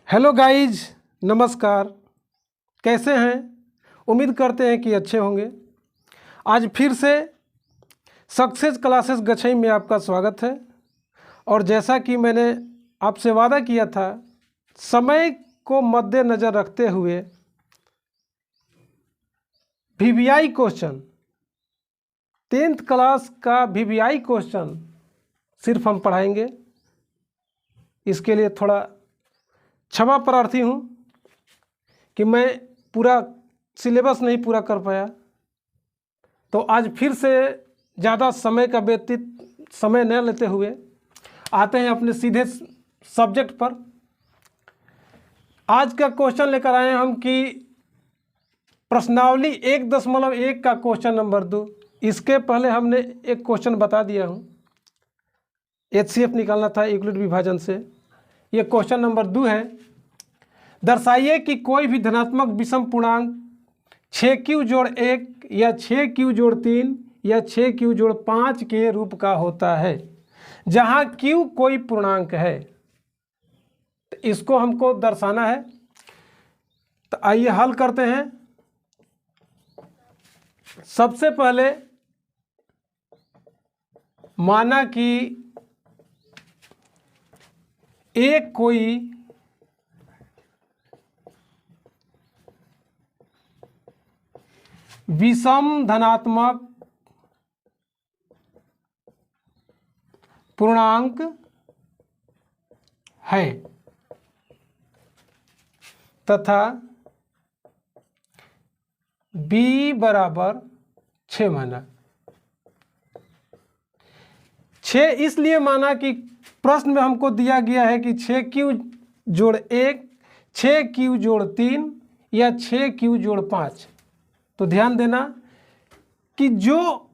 Hello guys, नमस्कार। कैसे हैं? उम्मीद करते हैं कि अच्छे होंगे। आज फिर से सक्सेस क्लासेस गछई में आपका स्वागत है। और जैसा कि मैंने आपसे वादा किया था, समय को मद्देनज़र रखते हुए वीवीआई क्वेश्चन, 10th क्लास का वीवीआई क्वेश्चन सिर्फ हम पढ़ाएंगे। इसके लिए थोड़ा क्षमा प्रार्थी हूँ कि मैं पूरा सिलेबस नहीं पूरा कर पाया। तो आज फिर से ज़्यादा समय का व्यतीत समय न लेते हुए आते हैं अपने सीधे सब्जेक्ट पर। आज का क्वेश्चन लेकर आए हम कि प्रश्नावली 1.1 का क्वेश्चन नंबर 2। इसके पहले हमने एक क्वेश्चन बता दिया हूँ, एचसीएफ निकालना था यूक्लिड विभाजन से। ये क्वेश्चन नंबर 2 है। दर्शाइए कि कोई भी धनात्मक विषम पूर्णांक 6q जोड़ 1 या 6q जोड़ 3 या 6q जोड़ 5 के रूप का होता है, जहाँ q कोई पूर्णांक है। तो इसको हमको दर्शाना है। तो आइए हल करते हैं। सबसे पहले माना कि एक कोई विषम धनात्मक पूर्णांक है तथा b बराबर 6 माना। 6 इसलिए माना कि प्रश्न में हमको दिया गया है कि 6q जोड़ 1, 6q जोड़ 3 या 6q जोड़ 5। तो ध्यान देना कि जो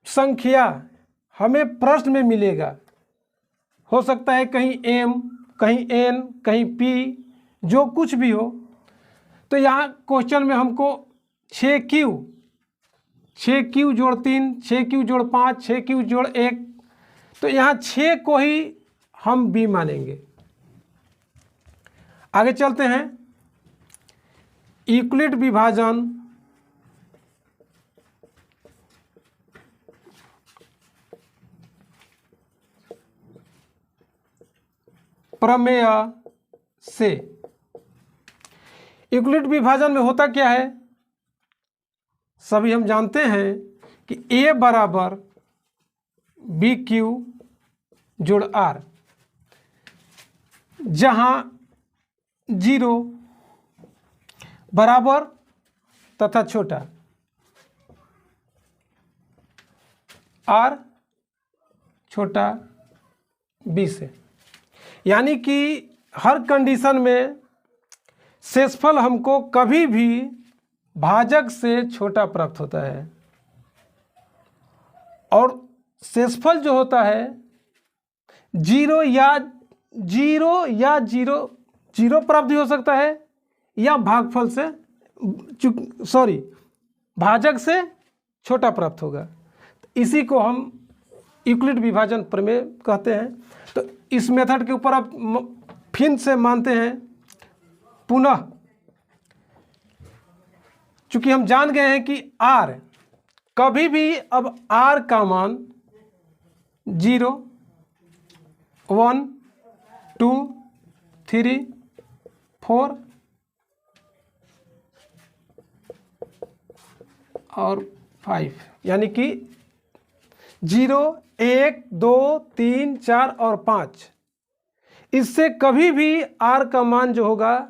संख्या हमें प्रश्न में मिलेगा, हो सकता है कहीं m, कहीं n, कहीं p, जो कुछ भी हो। तो यहाँ क्वेश्चन में हमको 6q जोड़ 3, 6q जोड़ 5, 6q जोड़ 1, तो यहाँ 6 को ही हम b मानेंगे। आगे चलते हैं। यूक्लिड विभाजन प्रमेय से। यूक्लिड विभाजन में होता क्या है, सभी हम जानते हैं कि a बराबर BQ जोड़ R, जहाँ 0 बराबर तथा छोटा, R छोटा b से। यानी कि हर कंडीशन में शेषफल हमको कभी भी भाजक से छोटा प्राप्त होता है। और शेषफल जो होता है 0 या जीरो प्राप्त हो सकता है, या भागफल से भाजक से छोटा प्राप्त होगा। इसी को हम यूक्लिड विभाजन प्रमेय कहते हैं। तो इस मेथड के ऊपर आप फिर से मानते हैं पुनः, चूंकि हम जान गए हैं कि r कभी भी, अब r का मान 0, 1, 2, 3, 4 और 5, यानी कि 0, 1, 2, 3, 4 और 5, इससे कभी भी r का मान जो होगा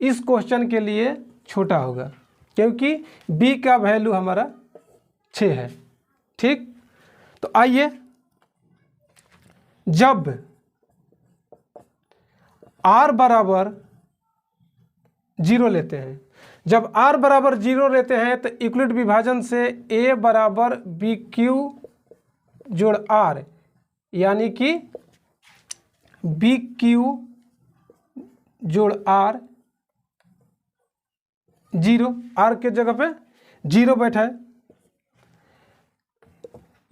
इस क्वेश्चन के लिए छोटा होगा, क्योंकि b का वैल्यू हमारा 6 है। ठीक, तो आइए, जब r बराबर 0 लेते हैं, जब r बराबर 0 लेते हैं तो यूक्लिड विभाजन से a बराबर BQ जोड़ R, यानी कि BQ जोड़ R 0, R के जगह पे 0 बैठा है,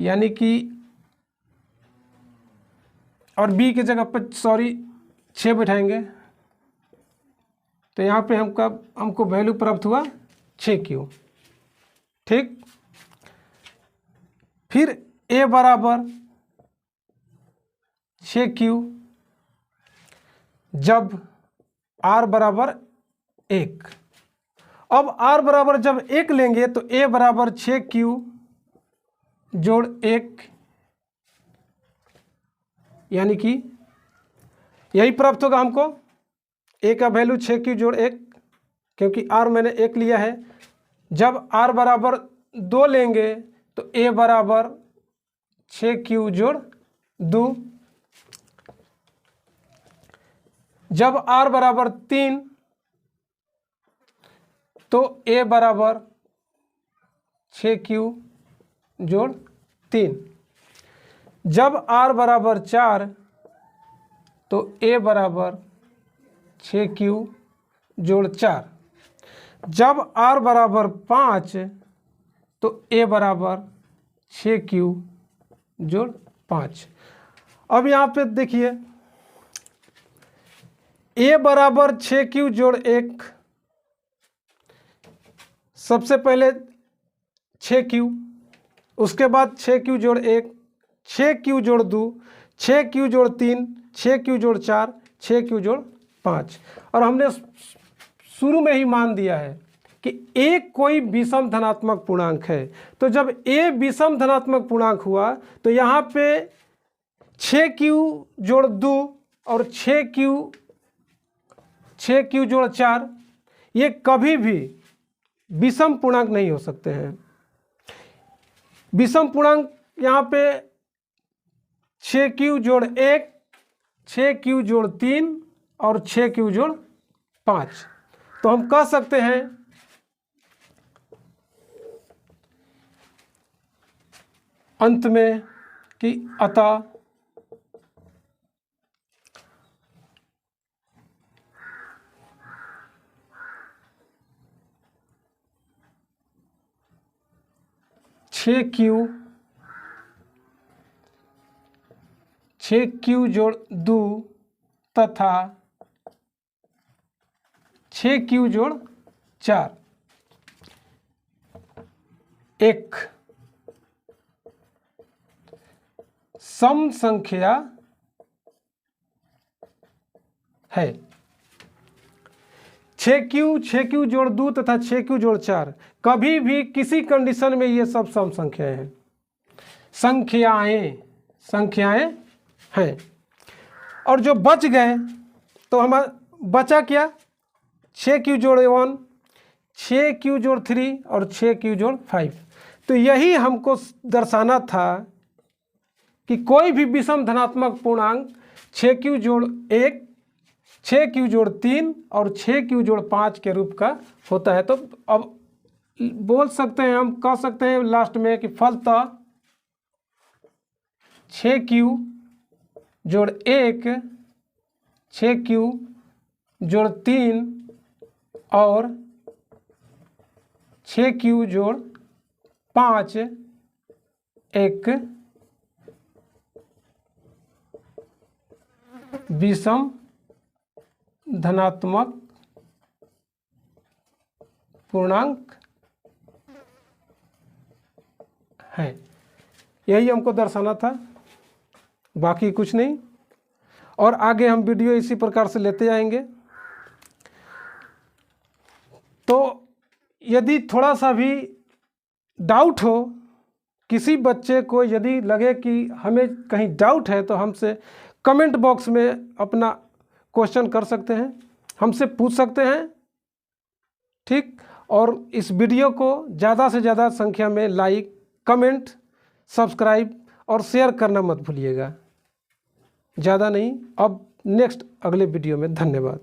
यानी कि, और B के जगह पे 6 बैठाएंगे, तो यहाँ पे हमको वैल्यू प्राप्त हुआ 6Q। ठीक, फिर A बराबर 6Q जब R बराबर 1। अब R बराबर जब 1 लेंगे तो A बराबर 6Q जोड़ 1, यानी कि यही प्राप्त होगा हमको। A का वैल्यू 6Q जोड़ 1, क्योंकि R मैंने 1 लिया है। जब R बराबर 2 लेंगे तो A बराबर 6Q जोड़ 2। जब R बराबर 3 तो A बराबर 6Q जोड़ 3। जब R बराबर 4 तो A बराबर 6Q जोड़ 4। जब R बराबर 5 तो A बराबर 6Q जोड़ 5। अब यहाँ पे देखिए A बराबर 6Q जोड़ 1, सबसे पहले 6Q, उसके बाद 6Q जोड़ 1, 6Q जोड़ 2, 6Q जोड़ 3, 6Q जोड़ 4, 6Q जोड़ 5। और हमने शुरू में ही मान दिया है कि A कोई विषम धनात्मक पूर्णांक है। तो जब A विषम धनात्मक पूर्णांक हुआ तो यहाँ पे 6Q जोड़ 2 और 6Q जोड़ 4 ये कभी भी विषम पूर्णांक नहीं हो सकते हैं। विषम पूर्णांक यहाँ पे 6Q जोड़ 1, 6Q जोड़ 3 और 6Q जोड़ 5। तो हम कह सकते हैं अंत में कि अतः छः क्यू जोड़ 2 तथा 6Q जोड़ 4 एक सम संख्या है। 6Q जोड़ 2 तथा 6Q जोड़ 4 कभी भी किसी कंडीशन में ये सब सम संख्याएं हैं, संख्याएं हैं। और जो बच गए तो हमारा बचा क्या, 6Q जोड़ 1, 6Q जोड़ 3 और 6Q जोड़ 5। तो यही हमको दर्शाना था कि कोई भी विषम धनात्मक पूर्णांक 6Q जोड़ 1, 6Q जोड़ 3 और 6Q जोड़ 5 के रूप का होता है। तो अब बोल सकते हैं, हम कह सकते हैं लास्ट में कि फलतः 6Q जोड़ 1, 6Q जोड़ 3 और 6Q जोड़ 5 एक विषम धनात्मक पूर्णांक है। यही हमको दर्शाना था, बाकी कुछ नहीं। और आगे हम वीडियो इसी प्रकार से लेते जाएंगे। तो यदि थोड़ा सा भी डाउट हो, किसी बच्चे को यदि लगे कि हमें कहीं डाउट है, तो हमसे कमेंट बॉक्स में अपना क्वेश्चन कर सकते हैं, हमसे पूछ सकते हैं। ठीक, और इस वीडियो को ज़्यादा से ज़्यादा संख्या में लाइक, कमेंट, सब्सक्राइब और शेयर करना मत भूलिएगा। ज़्यादा नहीं, अब नेक्स्ट अगले वीडियो में। धन्यवाद।